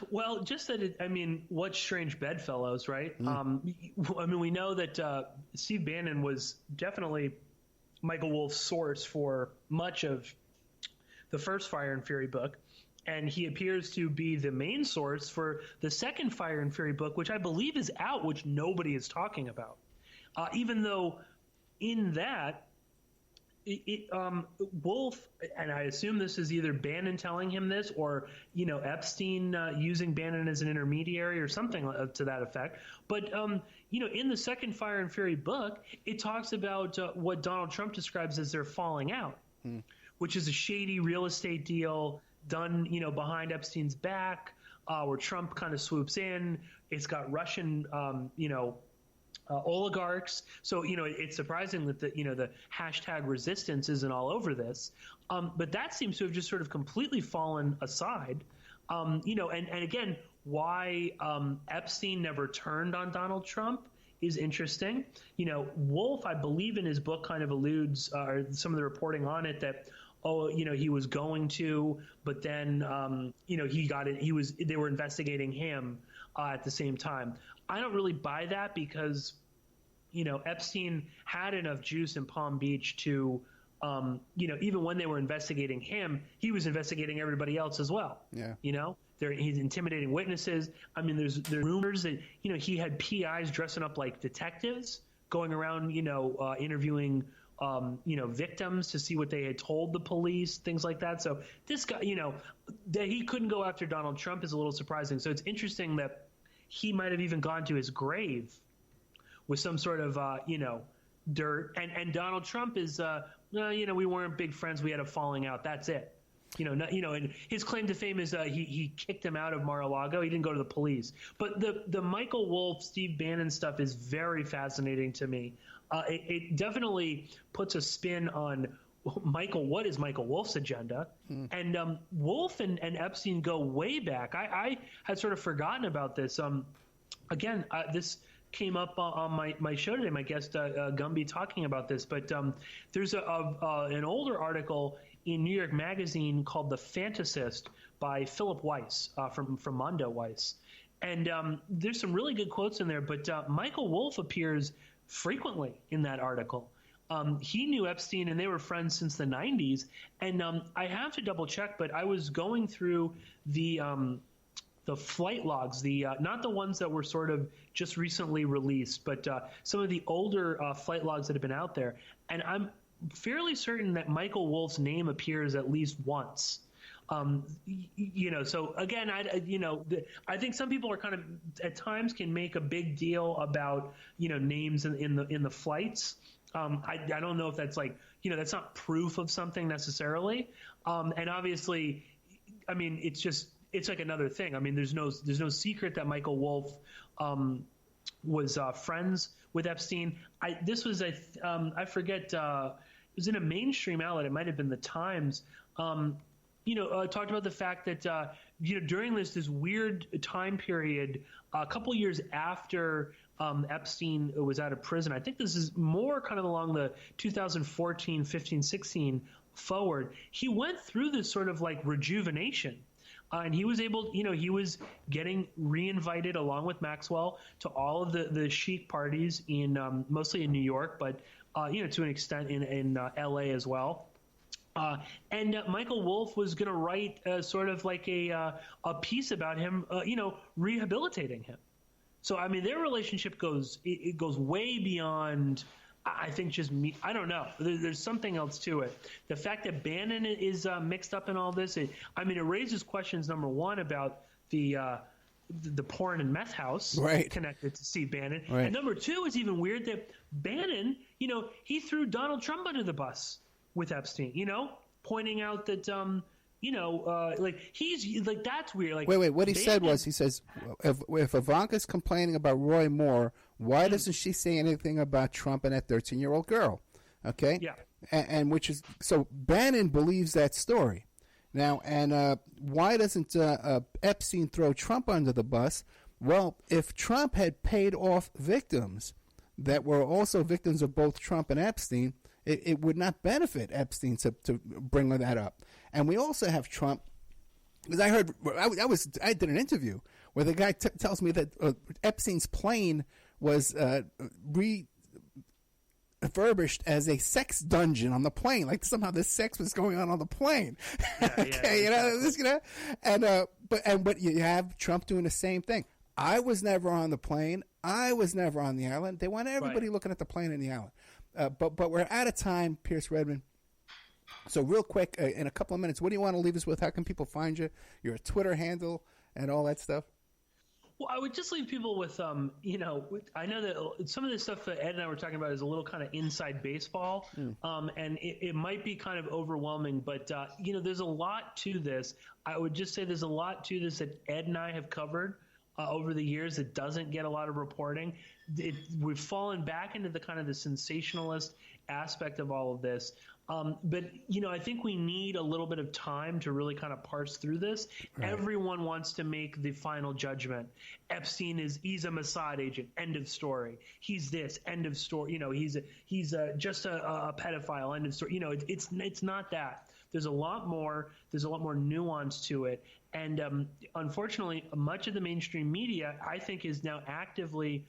Well, just that what strange bedfellows, right? We know that Steve Bannon was definitely Michael Wolff's source for much of the first Fire and Fury book, and he appears to be the main source for the second Fire and Fury book, which I believe is out, which nobody is talking about. Even though in that, Wolff, and I assume this is either Bannon telling him this or, Epstein using Bannon as an intermediary or something to that effect. But, in the second Fire and Fury book, it talks about what Donald Trump describes as their falling out, which is a shady real estate deal done, behind Epstein's back, where Trump kind of swoops in. It's got Russian, oligarchs. So, it's surprising that the hashtag resistance isn't all over this. But that seems to have just sort of completely fallen aside. And again, why Epstein never turned on Donald Trump is interesting. Wolff, I believe in his book kind of alludes, or some of the reporting on it, that he was going to, but then, he got it. They were investigating him at the same time. I don't really buy that because, Epstein had enough juice in Palm Beach to, even when they were investigating him, he was investigating everybody else as well. Yeah. He's intimidating witnesses. There's rumors that, he had PIs dressing up like detectives going around, interviewing victims to see what they had told the police, things like that. So this guy, that he couldn't go after Donald Trump is a little surprising. So it's interesting that he might have even gone to his grave with some sort of, dirt. And Donald Trump is, we weren't big friends. We had a falling out. That's it. And his claim to fame is he kicked him out of Mar-a-Lago. He didn't go to the police. But the Michael Wolff, Steve Bannon stuff is very fascinating to me. It definitely puts a spin on what is Michael Wolff's agenda? And Wolff and Epstein go way back. I had sort of forgotten about this. This came up on my show today, my guest Gumby talking about this. But there's an older article in New York Magazine called The Fantasist by Philip Weiss from Mondo Weiss. And there's some really good quotes in there. But Michael Wolff appears frequently in that article. He knew Epstein, and they were friends since the 90s. And I have to double check, but I was going through the flight logs, not the ones that were sort of just recently released, but some of the older flight logs that have been out there. And I'm fairly certain that Michael Wolff's name appears at least once. So again, I think some people are kind of at times can make a big deal about, names in the flights. I don't know if that's that's not proof of something necessarily. And obviously, it's like another thing. There's no secret that Michael Wolff was friends with Epstein. This was I forget. It was in a mainstream outlet. It might have been the Times. Talked about the fact that during this weird time period, a couple years after Epstein was out of prison. I think this is more kind of along the 2014, 15, 16 forward. He went through this sort of like rejuvenation. And he was able, he was getting reinvited along with Maxwell to all of the chic parties in mostly in New York, but to an extent in L.A. as well. And Michael Wolff was going to write sort of like a piece about him, rehabilitating him. So their relationship goes way beyond. I think just me. I don't know. There's something else to it. The fact that Bannon is mixed up in all this, it raises questions. Number one, about the porn and meth house connected to Steve Bannon. Right. And number two, it's even weird that Bannon, he threw Donald Trump under the bus with Epstein. Pointing out that he's like that's weird. Like wait. What he said was, he says, if Ivanka's complaining about Roy Moore, why doesn't she say anything about Trump and that 13-year-old girl? Okay. Yeah. And which is so Bannon believes that story now. And why doesn't Epstein throw Trump under the bus? Well, if Trump had paid off victims that were also victims of both Trump and Epstein, it would not benefit Epstein to bring that up. And we also have Trump, because I heard I did an interview where the guy tells me that Epstein's plane was refurbished as a sex dungeon on the plane, like somehow this sex was going on the plane. But you have Trump doing the same thing. I was never on the plane. I was never on the island. They want everybody looking at the plane and the island. But we're out of time, Pearse, Redmond. So real quick, in a couple of minutes, what do you want to leave us with? How can people find you? Your Twitter handle and all that stuff? Well, I would just leave people with, I know that some of the stuff that Ed and I were talking about is a little kind of inside baseball, and it might be kind of overwhelming, but, there's a lot to this. I would just say there's a lot to this that Ed and I have covered over the years that doesn't get a lot of reporting. We've fallen back into the kind of the sensationalist aspect of all of this. But I think we need a little bit of time to really kind of parse through this. Right. Everyone wants to make the final judgment. Epstein he's a Mossad agent. End of story. He's this. End of story. He's just a pedophile. End of story. It's not that. There's a lot more. There's a lot more nuance to it. And unfortunately, much of the mainstream media, I think, is now actively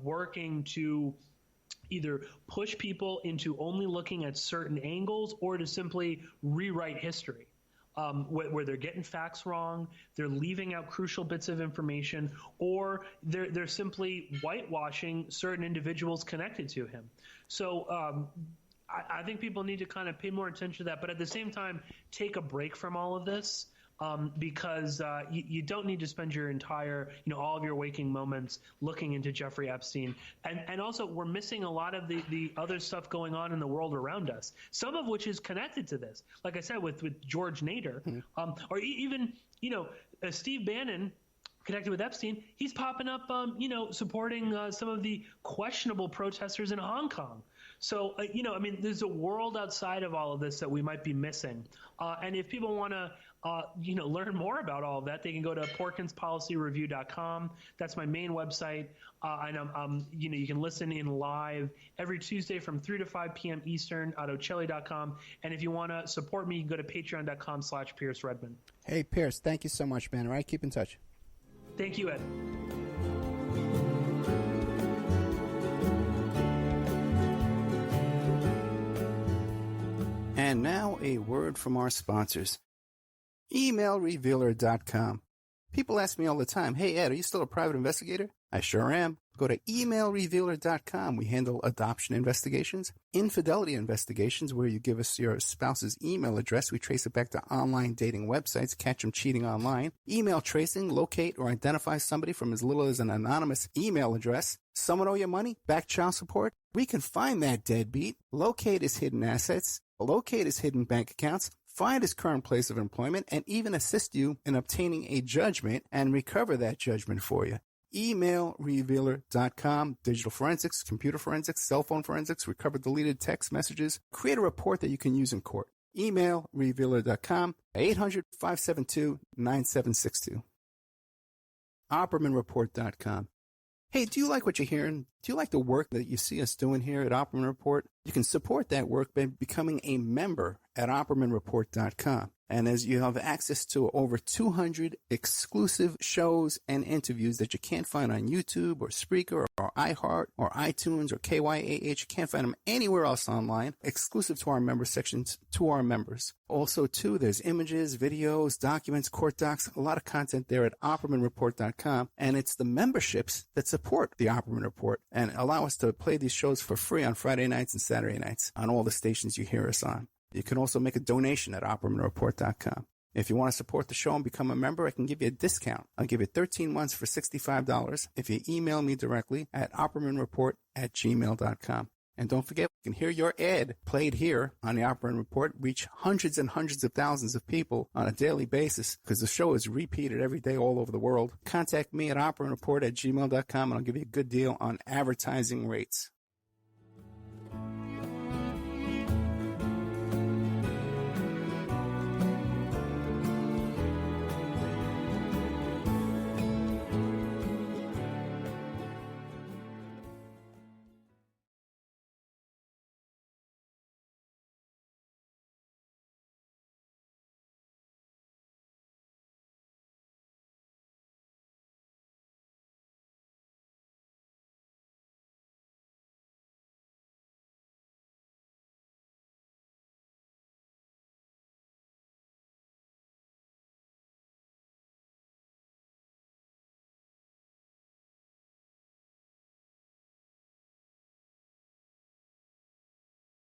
working to either push people into only looking at certain angles or to simply rewrite history, where they're getting facts wrong, they're leaving out crucial bits of information, or they're simply whitewashing certain individuals connected to him. So I think people need to kind of pay more attention to that, but at the same time, take a break from all of this. Because you don't need to spend your entire, all of your waking moments looking into Jeffrey Epstein. And also, we're missing a lot of the other stuff going on in the world around us, some of which is connected to this. Like I said, with George Nader, or even, Steve Bannon, connected with Epstein, he's popping up, supporting some of the questionable protesters in Hong Kong. So, there's a world outside of all of this that we might be missing. And if people want to, learn more about all of that, they can go to PorkinsPolicyReview.com. That's my main website. And you can listen in live every Tuesday from 3 to 5 p.m. Eastern at Ocelli.com. And if you want to support me, you can go to Patreon.com/Pearse Redmond. Hey, Pearse, thank you so much, man. All right, keep in touch. Thank you, Ed. And now a word from our sponsors. EmailRevealer.com. People ask me all the time, hey, Ed, are you still a private investigator? I sure am. Go to EmailRevealer.com. We handle adoption investigations, infidelity investigations, where you give us your spouse's email address. We trace it back to online dating websites, catch them cheating online. Email tracing, locate or identify somebody from as little as an anonymous email address. Someone owe you money? Back child support? We can find that deadbeat. Locate his hidden assets. Locate his hidden bank accounts. Find his current place of employment, and even assist you in obtaining a judgment and recover that judgment for you. EmailRevealer.com. Digital forensics, computer forensics, cell phone forensics, recover deleted text messages. Create a report that you can use in court. EmailRevealer.com. 800-572-9762. OppermanReport.com. Hey, do you like what you're hearing? Do you like the work that you see us doing here at Opperman Report? You can support that work by becoming a member at OppermanReport.com. And as you have access to over 200 exclusive shows and interviews that you can't find on YouTube or Spreaker or iHeart or iTunes or KYAH. You can't find them anywhere else online, exclusive to our member sections, to our members. Also, too, there's images, videos, documents, court docs, a lot of content there at OppermanReport.com. And it's the memberships that support the Opperman Report and allow us to play these shows for free on Friday nights and Saturday nights on all the stations you hear us on. You can also make a donation at OppermanReport.com. If you want to support the show and become a member, I can give you a discount. I'll give you 13 months for $65 if you email me directly at OppermanReport@gmail.com. And don't forget, you can hear your ad played here on the Opperman Report, reach hundreds and hundreds of thousands of people on a daily basis because the show is repeated every day all over the world. Contact me at OppermanReport@gmail.com and I'll give you a good deal on advertising rates.